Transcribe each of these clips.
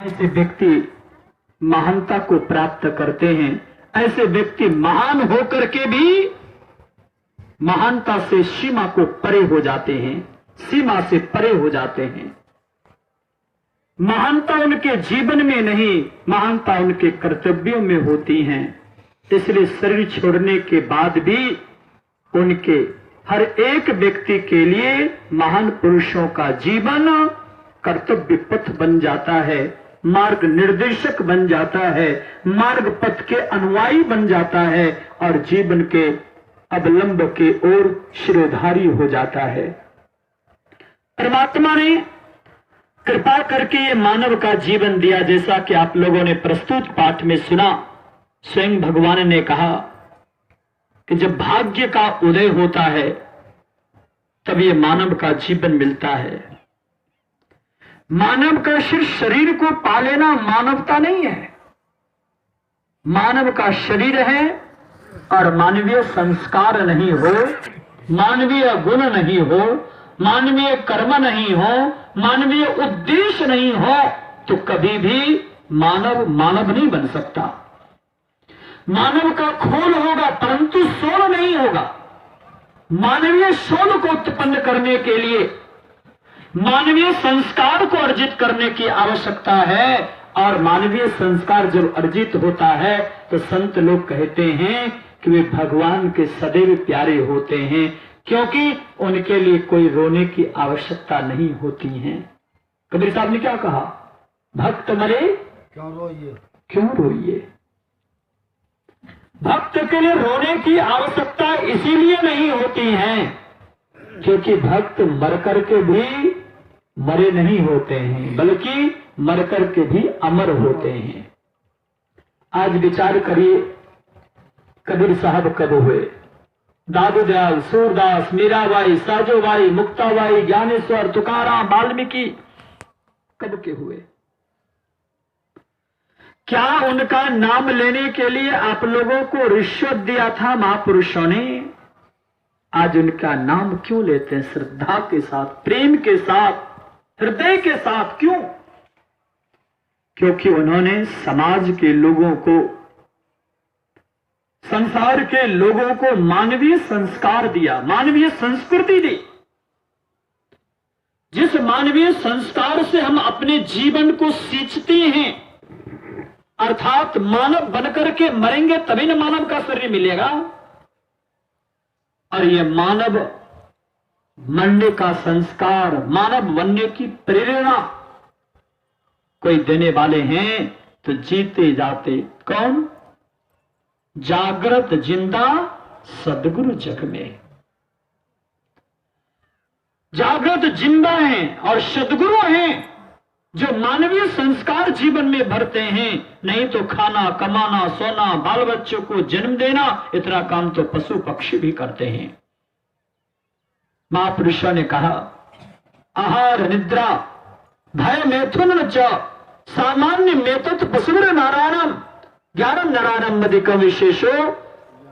ऐसे व्यक्ति महानता को प्राप्त करते हैं। ऐसे व्यक्ति महान होकर के भी महानता से सीमा को परे हो जाते हैं, सीमा से परे हो जाते हैं। महानता उनके जीवन में नहीं, महानता उनके कर्तव्यों में होती हैं। इसलिए शरीर छोड़ने के बाद भी उनके हर एक व्यक्ति के लिए महान पुरुषों का जीवन कर्तव्य पथ बन जाता है, मार्ग निर्देशक बन जाता है, मार्ग पथ के अनुयायी बन जाता है और जीवन के अवलंब के ओर शिरोधारी हो जाता है। परमात्मा ने कृपा करके ये मानव का जीवन दिया, जैसा कि आप लोगों ने प्रस्तुत पाठ में सुना। स्वयं भगवान ने कहा कि जब भाग्य का उदय होता है तब ये मानव का जीवन मिलता है। मानव का सिर्फ शरीर को पा लेना मानवता नहीं है। मानव का शरीर है और मानवीय संस्कार नहीं हो, मानवीय गुण नहीं हो, मानवीय कर्म नहीं हो, मानवीय उद्देश्य नहीं हो तो कभी भी मानव मानव नहीं बन सकता। मानव का खोल होगा परंतु सोल नहीं होगा। मानवीय सोल को उत्पन्न करने के लिए मानवीय संस्कार को अर्जित करने की आवश्यकता है और मानवीय संस्कार जब अर्जित होता है तो संत लोग कहते हैं कि वे भगवान के सदैव प्यारे होते हैं, क्योंकि उनके लिए कोई रोने की आवश्यकता नहीं होती है। कबीर साहब ने क्या कहा? भक्त मरे क्यों रोइए, क्यों रोइए। भक्त के लिए रोने की आवश्यकता इसीलिए नहीं होती है क्योंकि भक्त मर करके भी मरे नहीं होते हैं, बल्कि मर करके भी अमर होते हैं। आज विचार करिए, कबीर साहब कब हुए? दादू दयाल, सूरदास, मीराबाई, साजोबाई, मुक्ताबाई, ज्ञानेश्वर, तुकाराम, वाल्मीकि कब के हुए? क्या उनका नाम लेने के लिए आप लोगों को रिश्वत दिया था महापुरुषों ने? आज उनका नाम क्यों लेते हैं? श्रद्धा के साथ, प्रेम के साथ, हृदय के साथ। क्यों? क्योंकि उन्होंने समाज के लोगों को, संसार के लोगों को मानवीय संस्कार दिया, मानवीय संस्कृति दी। जिस मानवीय संस्कार से हम अपने जीवन को सींचते हैं, अर्थात मानव बनकर के मरेंगे तभी न मानव का शरीर मिलेगा। और ये मानव मरने का संस्कार, मानव बनने की प्रेरणा कोई देने वाले हैं तो जीते जाते कौन? जागृत जिंदा सदगुरु जग में। जागृत जिंदा हैं और सदगुरु हैं जो मानवीय संस्कार जीवन में भरते हैं। नहीं तो खाना, कमाना, सोना, बाल बच्चों को जन्म देना, इतना काम तो पशु पक्षी भी करते हैं। महापुरुषों ने कहा, आहार निद्रा भय मैथुन च सामान्य मेतत पशुर नारायणम ज्ञानम नारायणम अधिकम विशेषो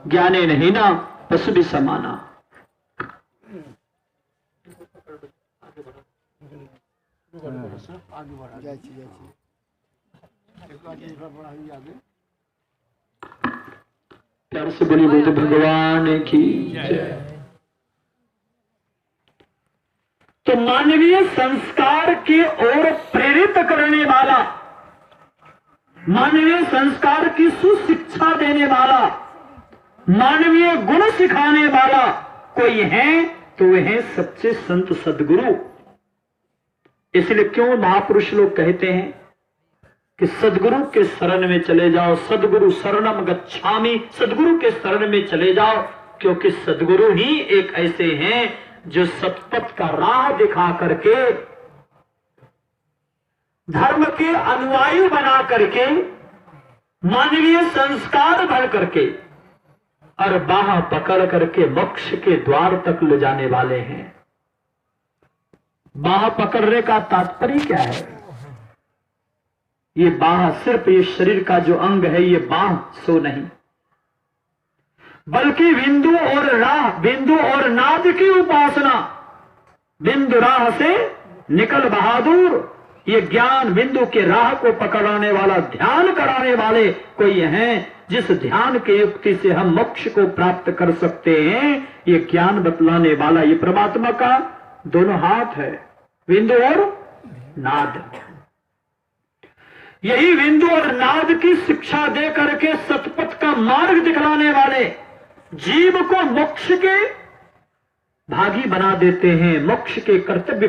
ज्ञाने नहीं ना पशु भी समाना। प्यार से बोली बोलते भगवान की जय। तो मानवीय संस्कार की ओर प्रेरित करने वाला, मानवीय संस्कार की सुशिक्षा देने वाला, मानवीय गुण सिखाने वाला कोई है तो वे हैं सच्चे संत सदगुरु। इसलिए क्यों महापुरुष लोग कहते हैं कि सदगुरु के शरण में चले जाओ, सदगुरु शरणम गच्छामि, सदगुरु के शरण में चले जाओ, क्योंकि सदगुरु ही एक ऐसे हैं जो सतपथ का राह दिखा करके, धर्म के अनुयायी बना करके, मानवीय संस्कार भर करके और बाह पकड़ करके मोक्ष के द्वार तक ले जाने वाले हैं। बाह पकड़ने का तात्पर्य क्या है? ये बाह सिर्फ ये शरीर का जो अंग है, ये बाह सो नहीं, बल्कि बिंदु और राह, बिंदु और नाद की उपासना। बिंदु राह से निकल बहादुर, ये ज्ञान बिंदु के राह को पकड़ाने वाला, ध्यान कराने वाले कोई हैं जिस ध्यान के युक्ति से हम मोक्ष को प्राप्त कर सकते हैं। ये ज्ञान बतलाने वाला ये परमात्मा का दोनों हाथ है, बिंदु और नाद। यही बिंदु और नाद की शिक्षा दे करके सतपथ का मार्ग दिखलाने वाले जीव को मोक्ष के भागी बना देते हैं, मोक्ष के कर्तव्य